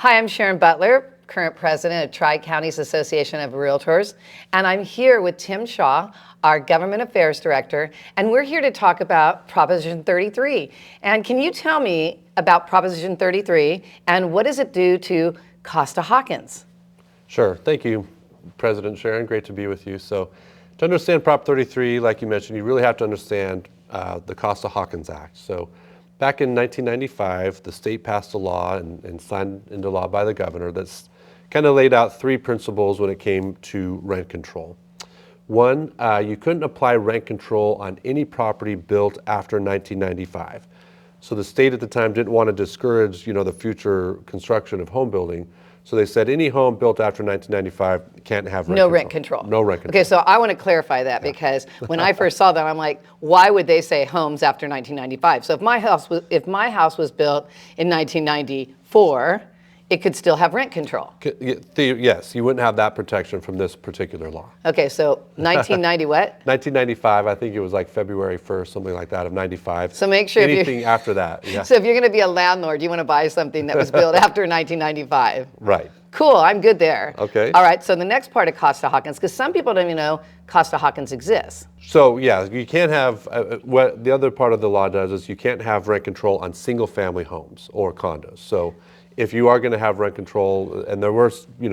Hi, I'm Sharon Butler, current president of Tri-Counties Association of Realtors, and I'm here with Tim Shaw, our government affairs director, and we're here to talk about Proposition 33. And can you tell me about Proposition 33 and what does it do to Costa-Hawkins? Sure. Thank you, President Sharon. Great to be with you. So to understand Prop 33, like you mentioned, you really have to understand the Costa-Hawkins Act. So back in 1995, the state passed a law and signed into law by the governor that's kind of laid out three principles when it came to rent control. One, you couldn't apply rent control on any property built after 1995. So the state at the time didn't want to discourage, the future construction of home building. So they said any home built after 1995 can't have rent control. No rent control. Okay, so I want to clarify that because when I first saw that, I'm like, why would they say homes after 1995? So if my house was built in 1994, it could still have rent control. Yes, you wouldn't have that protection from this particular law. Okay, so 1990 what? 1995, I think it was like February 1st, something like that, of 95. So make sure anything after that. Yeah. So if you're going to be a landlord, you want to buy something that was built after 1995. Right. Cool, I'm good there. Okay. All right, so the next part of Costa-Hawkins, because some people don't even know Costa-Hawkins exists. So yeah, you can't have, what the other part of the law does is you can't have rent control on single family homes or condos. So if you are going to have rent control, and there were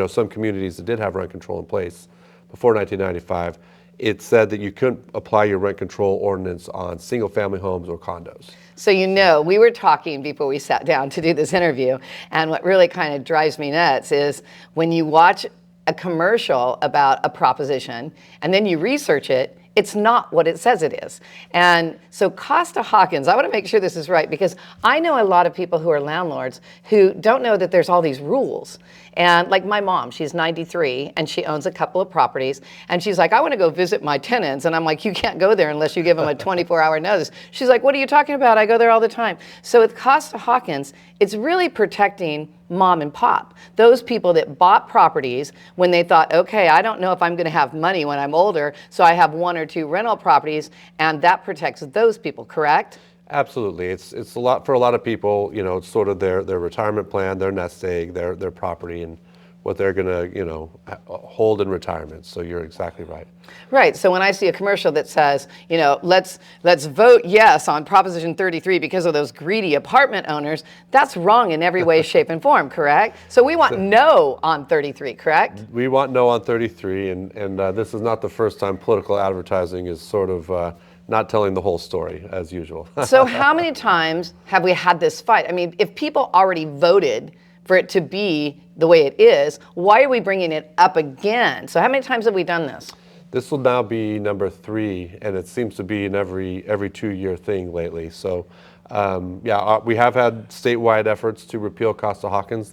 some communities that did have rent control in place before 1995, it said that you couldn't apply your rent control ordinance on single family homes or condos. So we were talking before we sat down to do this interview, and what really kind of drives me nuts is when you watch a commercial about a proposition and then you research it, it's not what it says it is. And so Costa-Hawkins, I want to make sure this is right because I know a lot of people who are landlords who don't know that there's all these rules. And like my mom, she's 93 and she owns a couple of properties and she's like, I want to go visit my tenants. And I'm like, you can't go there unless you give them a 24-hour notice. She's like, what are you talking about? I go there all the time. So with Costa-Hawkins, it's really protecting mom and pop, those people that bought properties when they thought, okay, I don't know if I'm going to have money when I'm older, so I have one or two rental properties, and that protects those people, correct? Absolutely. It's a lot for a lot of people, it's sort of their retirement plan, their nest egg, their property, and what they're going to, hold in retirement. So you're exactly right. Right. So when I see a commercial that says, let's vote yes on Proposition 33 because of those greedy apartment owners, that's wrong in every way, shape, and form, correct? So we want no on 33, correct? We want no on 33, and this is not the first time political advertising is sort of not telling the whole story, as usual. So how many times have we had this fight? I mean, if people already voted for it to be the way it is, why are we bringing it up again? So how many times have we done this? This will now be number 3, and it seems to be an every 2-year thing lately. So we have had statewide efforts to repeal Costa-Hawkins.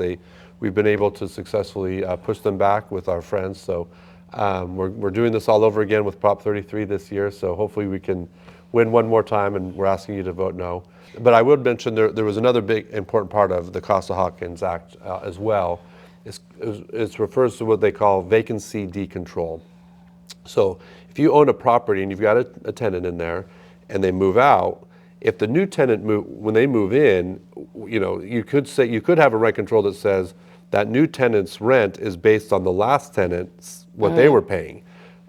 We've been able to successfully push them back with our friends. So we're doing this all over again with Prop 33 this year. So hopefully we can win one more time, and we're asking you to vote no. But I would mention there was another big important part of the Costa-Hawkins Act as well. It refers to what they call vacancy decontrol. So if you own a property and you've got a tenant in there and they move out, if the new tenant when they move in, you could have a rent control that says that new tenant's rent is based on the last tenant's what they were paying,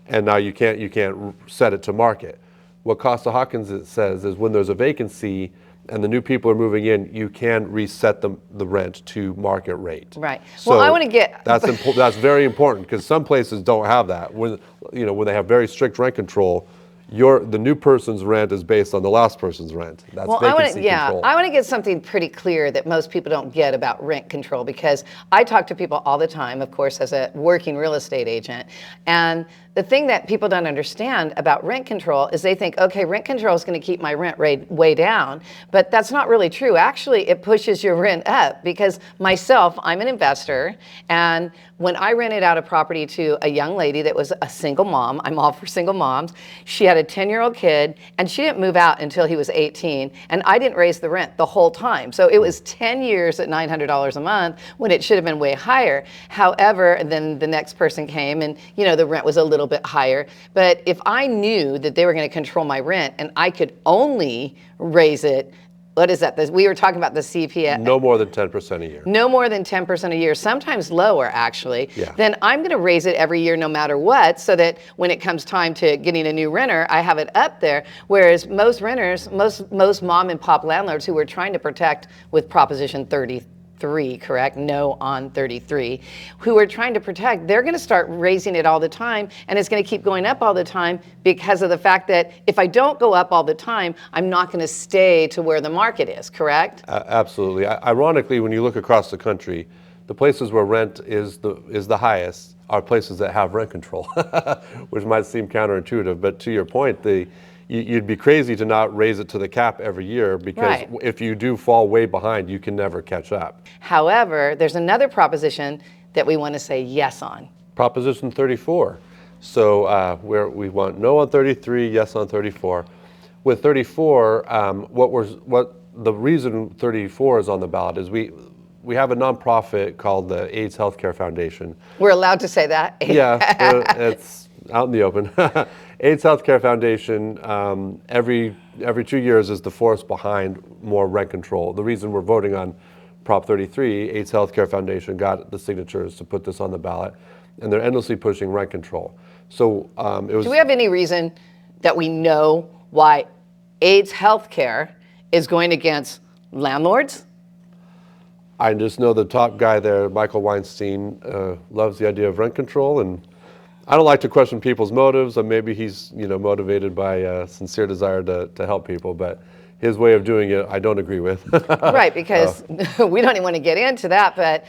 and now you can't set it to market. What Costa-Hawkins says is when there's a vacancy and the new people are moving in, you can reset the rent to market rate. Right. So well, I want to get that's very important because some places don't have that. When they have very strict rent control, the new person's rent is based on the last person's rent. That's vacancy control. I want to get something pretty clear that most people don't get about rent control because I talk to people all the time, of course, as a working real estate agent, and the thing that people don't understand about rent control is they think, okay, rent control is going to keep my rent rate way down, but that's not really true. Actually, it pushes your rent up because myself, I'm an investor, and when I rented out a property to a young lady that was a single mom, I'm all for single moms, she had a 10-year-old kid, and she didn't move out until he was 18, and I didn't raise the rent the whole time. So it was 10 years at $900 a month when it should have been way higher. However, then the next person came and, the rent was a little bit higher. But if I knew that they were going to control my rent and I could only raise it what is that? We were talking about the CPI. No more than 10% a year. No more than 10% a year, sometimes lower actually. Yeah. Then I'm going to raise it every year no matter what, so that when it comes time to getting a new renter, I have it up there. Whereas most renters, most mom and pop landlords who were trying to protect with Proposition 33, correct? No on 33, who are trying to protect, they're going to start raising it all the time, and it's going to keep going up all the time because of the fact that if I don't go up all the time, I'm not going to stay to where the market is, correct? Absolutely. Ironically, when you look across the country, the places where rent is the highest are places that have rent control, which might seem counterintuitive. But to your point, you'd be crazy to not raise it to the cap every year, because Right. if you do fall way behind, you can never catch up. However, there's another proposition that we want to say yes on. Proposition 34. So we want no on 33, yes on 34. With 34, what the reason 34 is on the ballot is we have a nonprofit called the AIDS Healthcare Foundation. We're allowed to say that? Yeah, it's out in the open. AIDS Healthcare Foundation, every 2 years is the force behind more rent control. The reason we're voting on Prop 33, AIDS Healthcare Foundation got the signatures to put this on the ballot, and they're endlessly pushing rent control. So it was. Do we have any reason that we know why AIDS Healthcare is going against landlords? I just know the top guy there, Michael Weinstein, loves the idea of rent control, and I don't like to question people's motives. Or maybe he's motivated by a sincere desire to help people, but his way of doing it, I don't agree with. Right, because we don't even want to get into that, but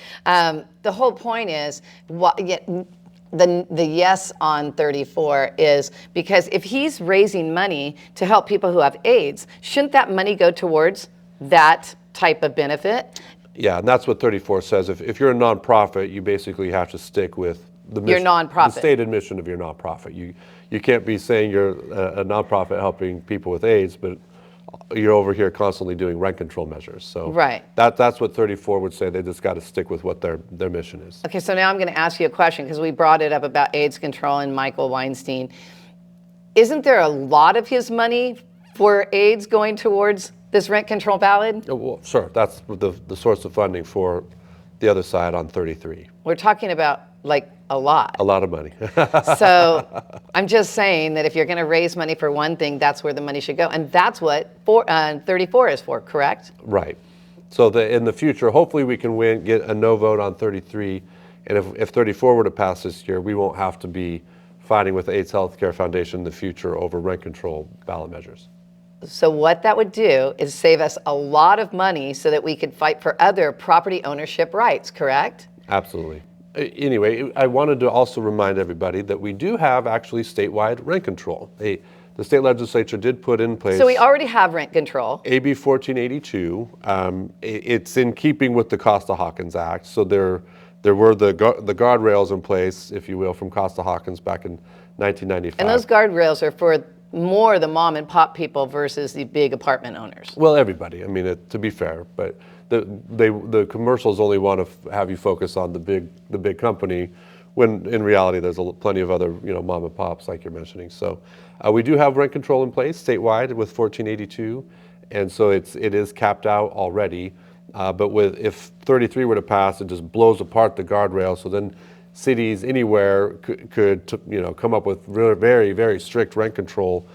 the whole point is, the yes on 34 is because if he's raising money to help people who have AIDS, shouldn't that money go towards that type of benefit? Yeah, and that's what 34 says. If you're a nonprofit, you basically have to stick with the mission, nonprofit. the stated mission of your nonprofit. You can't be saying you're a nonprofit helping people with AIDS, but you're over here constantly doing rent control measures. So right. That's what 34 would say. They just got to stick with what their mission is. Okay, so now I'm going to ask you a question, because we brought it up about AIDS control and Michael Weinstein. Isn't there a lot of his money for AIDS going towards this rent control ballot? Well, sure. That's the source of funding for the other side on 33. We're talking about like a lot. A lot of money. So I'm just saying that if you're going to raise money for one thing, that's where the money should go. And that's what 34 is for, correct? Right. So in the future, hopefully we can get a no vote on 33. And if 34 were to pass this year, we won't have to be fighting with the AIDS Healthcare Foundation in the future over rent control ballot measures. So what that would do is save us a lot of money so that we could fight for other property ownership rights, correct? Absolutely. Anyway, I wanted to also remind everybody that we do have actually statewide rent control. The state legislature did put in place. So we already have rent control. AB 1482. It's in keeping with the Costa-Hawkins Act. So there were the guardrails in place, if you will, from Costa-Hawkins back in 1995. And those guardrails are for more the mom and pop people versus the big apartment owners. Well, everybody. I mean, to be fair, but the commercials only want to have you focus on the big company, when in reality there's plenty of other mom and pops like you're mentioning. So we do have rent control in place statewide with 1482, and so it is capped out already. But if 33 were to pass, it just blows apart the guardrail. So then cities anywhere could come up with very, very strict rent control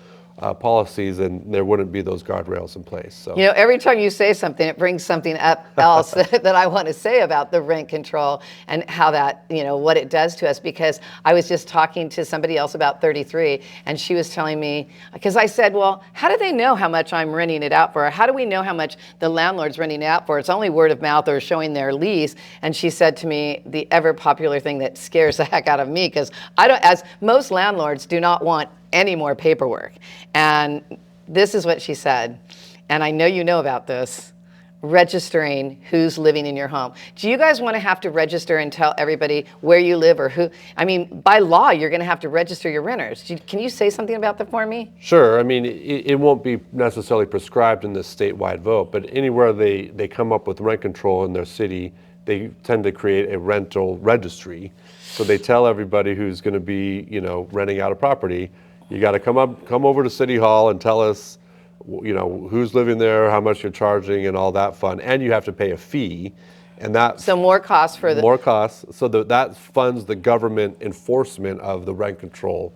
policies, and there wouldn't be those guardrails in place. So every time you say something, it brings something up else that I want to say about the rent control and how that, what it does to us. Because I was just talking to somebody else about 33, and she was telling me, because I said, well, how do they know how much I'm renting it out for? How do we know how much the landlord's renting it out for? It's only word of mouth or showing their lease. And she said to me, the ever popular thing that scares the heck out of me, because as most landlords do not want any more paperwork. And this is what she said, and I know you know about this: registering who's living in your home. Do you guys want to have to register and tell everybody where you live or who? I mean, by law, you're going to have to register your renters. Can you say something about that for me? Sure. I mean, it won't be necessarily prescribed in this statewide vote, but anywhere they come up with rent control in their city, they tend to create a rental registry. So they tell everybody who's going to be, renting out a property, you got to come over to City Hall and tell us who's living there, how much you're charging, and all that fun. And you have to pay a fee, and that So more costs for the more costs. So that funds the government enforcement of the rent control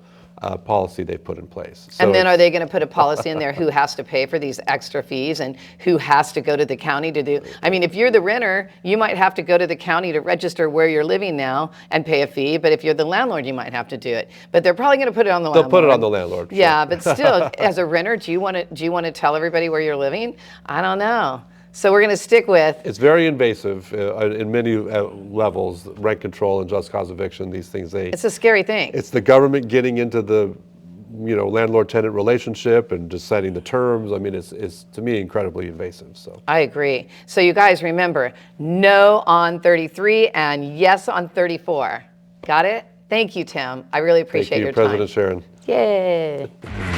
policy they put in place. So and then are they going to put a policy in there who has to pay for these extra fees and who has to go to the county to do? I mean, if you're the renter, you might have to go to the county to register where you're living now and pay a fee. But if you're the landlord, you might have to do it. But they're probably going to put it on the landlord. They'll put it on the landlord. Sure. Yeah, but still, as a renter, do you want to tell everybody where you're living? I don't know. So we're going to stick with. It's very invasive in many levels. Rent control and just cause eviction. These things. It's a scary thing. It's the government getting into the, landlord-tenant relationship and just setting the terms. I mean, it's to me incredibly invasive. So I agree. So you guys remember, no on 33 and yes on 34. Got it? Thank you, Tim. I really appreciate your time. Thank you, President Sharon. Yay.